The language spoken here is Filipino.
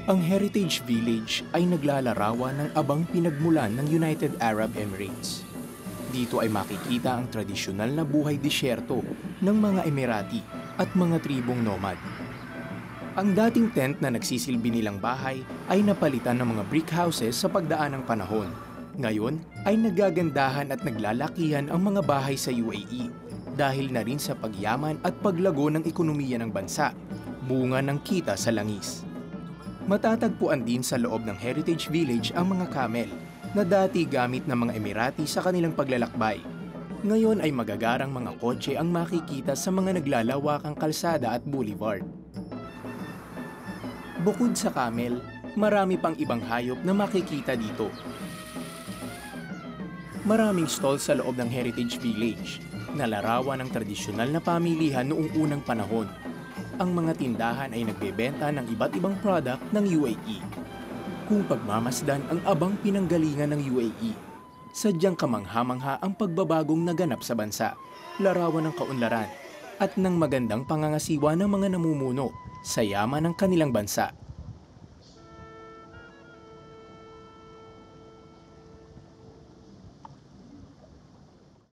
Ang Heritage Village ay naglalarawan ng abang pinagmulan ng United Arab Emirates. Dito ay makikita ang tradisyonal na buhay disyerto ng mga Emirati at mga tribong nomad. Ang dating tent na nagsisilbi nilang bahay ay napalitan ng mga brick houses sa pagdaan ng panahon. Ngayon ay nagagandahan at naglalakihan ang mga bahay sa UAE dahil na rin sa pagyaman at paglago ng ekonomiya ng bansa, bunga ng kita sa langis. Matatagpuan din sa loob ng Heritage Village ang mga camel na dati gamit ng mga Emirati sa kanilang paglalakbay. Ngayon ay magagarang mga kotse ang makikita sa mga naglalawakang kalsada at boulevard. Bukod sa camel, marami pang ibang hayop na makikita dito. Maraming stall sa loob ng Heritage Village na larawan ng tradisyonal na pamilihan noong unang panahon. Ang mga tindahan ay nagbebenta ng iba't ibang product ng UAE. Kung pagmamasdan ang abang pinanggalingan ng UAE, sadyang kamangha-mangha ang pagbabagong naganap sa bansa, larawan ng kaunlaran, at ng magandang pangangasiwa ng mga namumuno sa yaman ng kanilang bansa.